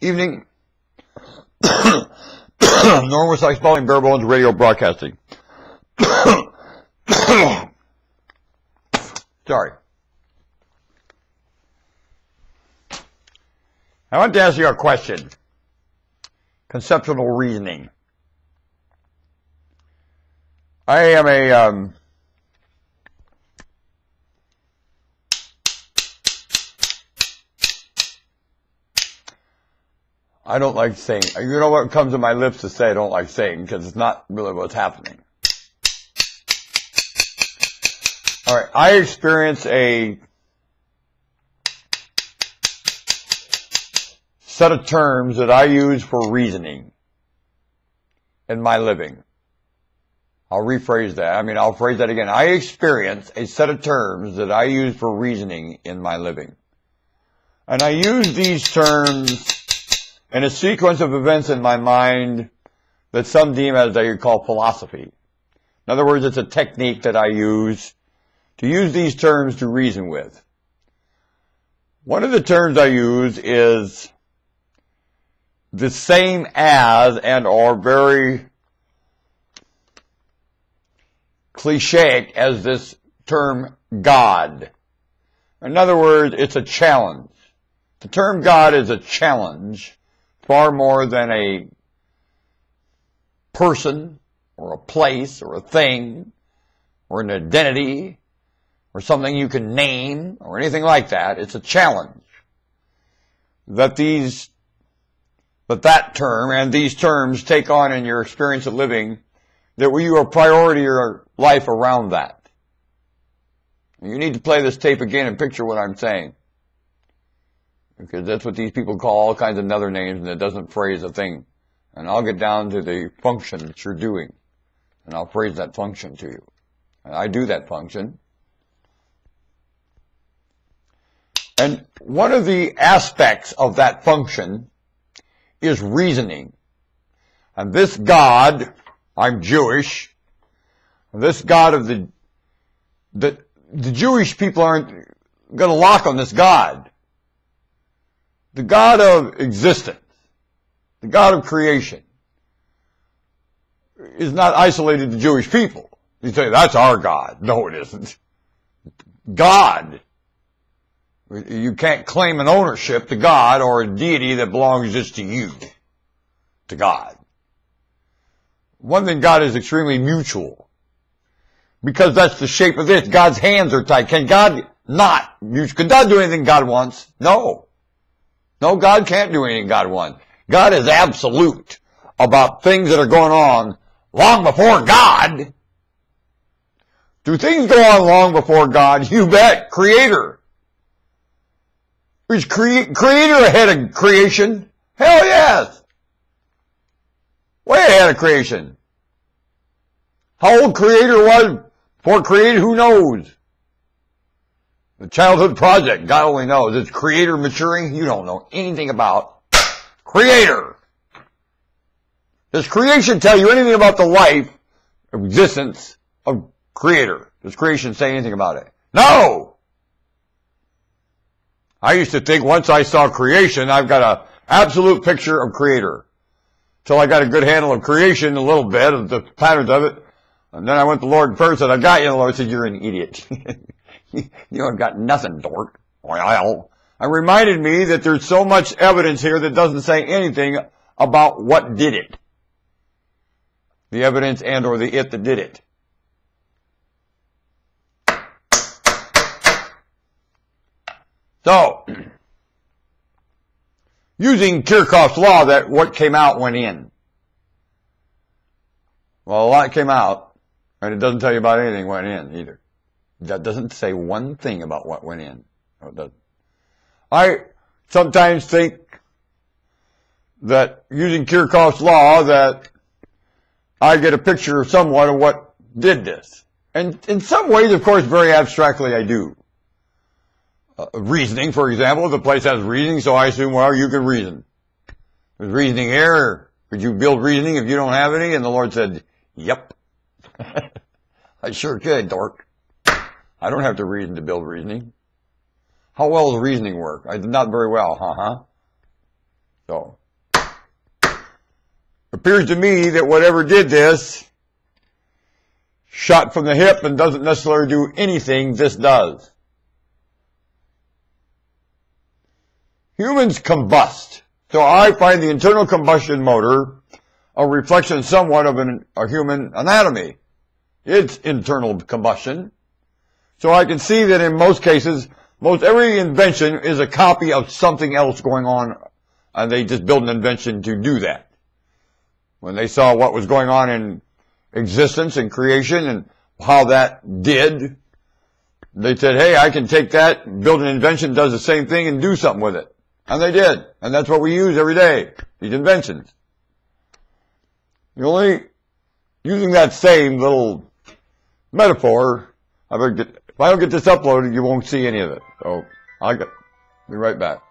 Evening. Normal size spelling, bare bones, radio broadcasting. Sorry. I want to ask you a question. Conceptual reasoning. I am a I don't like saying, you know what comes to my lips to say I don't like saying, because it's not really what's happening. Alright, I experience a set of terms that I use for reasoning in my living. I'll rephrase that. I'll phrase that again. I experience a set of terms that I use for reasoning in my living. And I use these terms in a sequence of events in my mind that some deem as they call philosophy. In other words, it's a technique that I use to use these terms to reason with. One of the terms I use is the same as and or very cliche as this term God. In other words, it's a challenge. The term God is a challenge far more than a person or a place or a thing or an identity or something you can name or anything like that. It's a challenge that that term and these terms take on in your experience of living, that you are priority your life around that. You need to play this tape again and picture what I'm saying. Because that's what these people call all kinds of other names, and it doesn't phrase a thing. And I'll get down to the function that you're doing, and I'll phrase that function to you. And I do that function. And one of the aspects of that function is reasoning. And this God, I'm Jewish, this God of the Jewish people aren't going to lock on this God. The God of existence, the God of creation, is not isolated to Jewish people. You say, that's our God. No, it isn't. God. You can't claim an ownership to God or a deity that belongs just to you, to God. One thing, God is extremely mutual. Because that's the shape of this. God's hands are tied. Can God not? Can God do anything God wants? No. No, God can't do anything God wants. God is absolute about things that are going on long before God. Do things go on long before God? You bet. Creator. Is creator ahead of creation? Hell yes. Way ahead of creation. How old creator was before created, who knows? The childhood project, God only knows. Is creator maturing? You don't know anything about creator. Does creation tell you anything about the life, existence of creator? Does creation say anything about it? No! I used to think once I saw creation, I've got an absolute picture of creator. Till I got a good handle of creation, a little bit of the patterns of it. And then I went to the Lord first and I got you, and the Lord said, you're an idiot. You ain't got nothing, dork. Well, it reminded me that there's so much evidence here that doesn't say anything about what did it. The evidence and or the it that did it. So, using Kirchhoff's law that what came out went in. Well, a lot came out, and it doesn't tell you about anything went in either. That doesn't say one thing about what went in. No, it doesn't. I sometimes think that using Kirchhoff's law that I get a picture of somewhat of what did this. And in some ways, of course, very abstractly I do. Reasoning, for example, the place has reasoning, so I assume, well, you can reason. There's reasoning here. Could you build reasoning if you don't have any? And the Lord said, yep. I sure could, dork. I don't have to reason to build reasoning. How well does reasoning work? Not very well, huh? So, it appears to me that whatever did this shot from the hip and doesn't necessarily do anything this does. Humans combust. So I find the internal combustion motor a reflection somewhat of a human anatomy. It's internal combustion. So I can see that in most cases, most every invention is a copy of something else going on, and they just build an invention to do that. When they saw what was going on in existence and creation and how that did, they said, hey, I can take that, build an invention, does the same thing, and do something with it. And they did. And that's what we use every day, these inventions. Using that same little metaphor, if I don't get this uploaded, you won't see any of it. So I'll be right back.